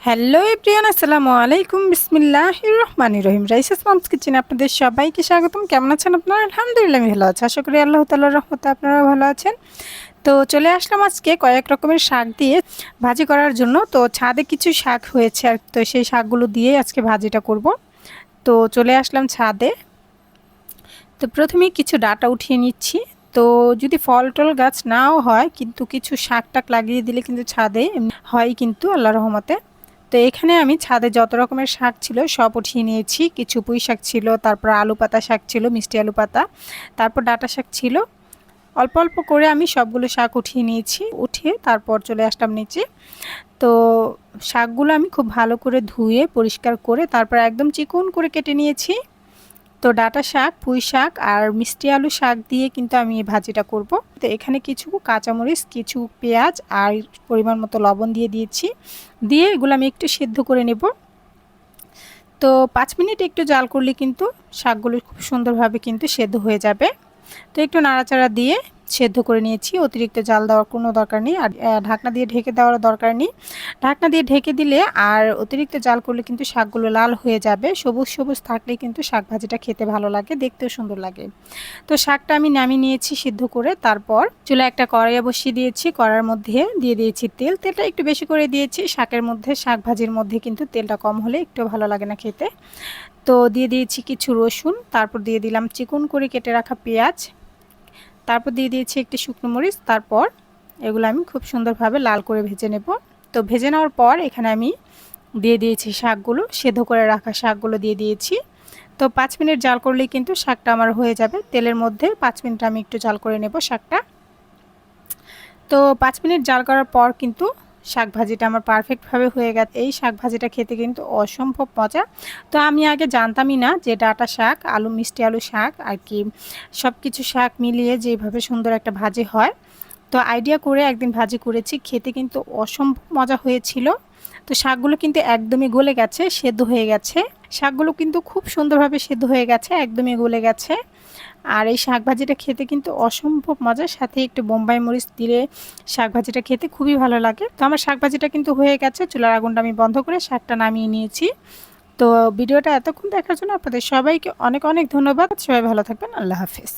Hello everyone, আসসালামু আলাইকুম। বিসমিল্লাহির রহমানির রহিম। রাইসাস মমস কিচেনে আপনাদের সবাইকে স্বাগতম। কেমন আছেন আপনারা? আলহামদুলিল্লাহ আমি ভালো আছি। আশা করি আল্লাহ তাআলার রহমতে আপনারাও ভালো আছেন। তো চলে আসলাম আজকে কয়েক রকমের শাক দিয়ে ভাজি করার জন্য। তো ছাদে কিছু শাক হয়েছে, আর তো সেই শাকগুলো দিয়ে আজকে ভাজিটা করব। তো চলে আসলাম ছাদে। তো প্রথমেই কিছু ডাঁটা উঠিয়ে নিচ্ছি। তো যদি ফল টল গাছ নাও হয়, কিন্তু কিছু শাক টাক লাগিয়ে দিলে কিন্তু ছাদে হয় কিন্তু আল্লাহর রহমতে। তো এখানে আমি ছাদে যত রকমের শাক ছিল সব উঠিয়ে নিয়েছি। কিছু পুঁই শাক ছিল, তারপর আলু পাতা শাক ছিল, মিষ্টি আলু পাতা, তারপর ডাঁটা শাক ছিল। অল্প অল্প করে আমি সবগুলো শাক উঠিয়ে নিয়েছি। উঠিয়ে তারপর চলে আসলাম নিচে। তো শাকগুলো আমি খুব ভালো করে ধুয়ে পরিষ্কার করে তারপর একদম চিকন করে কেটে নিয়েছি। তো ডাঁটা শাক, পুঁই শাক আর মিষ্টি আলু শাক দিয়ে কিন্তু আমি এই ভাজিটা করব। তো এখানে কিছু কাঁচামরিচ, কিছু পেঁয়াজ আর পরিমাণ মতো লবণ দিয়ে দিয়েছি। দিয়ে এগুলো আমি একটু সিদ্ধ করে নেব। তো 5 মিনিট একটু জাল করলে কিন্তু শাকগুলো খুব সুন্দরভাবে কিন্তু সেদ্ধ হয়ে যাবে। তো একটু নাড়াচাড়া দিয়ে সেদ্ধ করে নিয়েছি। অতিরিক্ত জাল দেওয়ার কোনো দরকার নেই, আর ঢাকনা দিয়ে ঢেকে দেওয়ার দরকার নেই। ঢাকনা দিয়ে ঢেকে দিলে আর অতিরিক্ত জাল করলে কিন্তু শাকগুলো লাল হয়ে যাবে। সবুজ সবুজ থাকলে কিন্তু শাক ভাজিটা খেতে ভালো লাগে, দেখতেও সুন্দর লাগে। তো শাকটা আমি নামিয়ে নিয়েছি সিদ্ধ করে। তারপর চুলায় একটা কড়াইয়ে বসিয়ে দিয়েছি। কড়াইয়ের মধ্যে দিয়ে দিয়েছি তেল। তেলটা একটু বেশি করে দিয়েছি। শাকের মধ্যে, শাক ভাজির মধ্যে কিন্তু তেলটা কম হলে একটু ভালো লাগে না খেতে। তো দিয়ে দিয়েছি কিছু রসুন, তারপর দিয়ে দিলাম চিকন করে কেটে রাখা পেঁয়াজ, তারপর দিয়ে দিয়েছি একটি শুকনো মরিচ। তারপর এগুলো আমি খুব সুন্দরভাবে লাল করে ভেজে নেব। তো ভেজে নেওয়ার পর এখানে আমি দিয়ে দিয়েছি শাকগুলো, সেদ্ধ করে রাখা শাকগুলো দিয়ে দিয়েছি। তো 5 মিনিট জাল করলেই কিন্তু শাকটা আমার হয়ে যাবে। তেলের মধ্যে 5 মিনিট আমি একটু জাল করে নেব শাকটা। তো 5 মিনিট জাল করার পর কিন্তু শাক ভাজিটা আমার পারফেক্টভাবে হয়ে গেছে। এই শাক ভাজিটা খেতে কিন্তু অসম্ভব মজা। তো আমি আগে জানতামই না যে ডাঁটা শাক, আলু, মিষ্টি আলু শাক আর কি সব কিছু শাক মিলিয়ে যেভাবে সুন্দর একটা ভাজি হয়। তো আইডিয়া করে একদিন ভাজি করেছি, খেতে কিন্তু অসম্ভব মজা হয়েছিল। তো শাকগুলো কিন্তু একদমই গলে গেছে, সেদ্ধ হয়ে গেছে। শাকগুলো কিন্তু খুব সুন্দরভাবে সেদ্ধ হয়ে গেছে, একদমই গলে গেছে। আর এই শাক ভাজিটা খেতে কিন্তু অসম্ভব মজা। সাথে একটু বোম্বাই মরিচ দিলে শাক ভাজিটা খেতে খুবই ভালো লাগে। তো আমার শাক ভাজিটা কিন্তু হয়ে গেছে। চুলার আগুনটা আমি বন্ধ করে শাকটা নামিয়ে নিয়েছি। তো ভিডিওটা এতক্ষণ দেখার জন্য আপনাদের সবাইকে অনেক অনেক ধন্যবাদ। সবাই ভালো থাকবেন। আল্লাহ হাফেজ।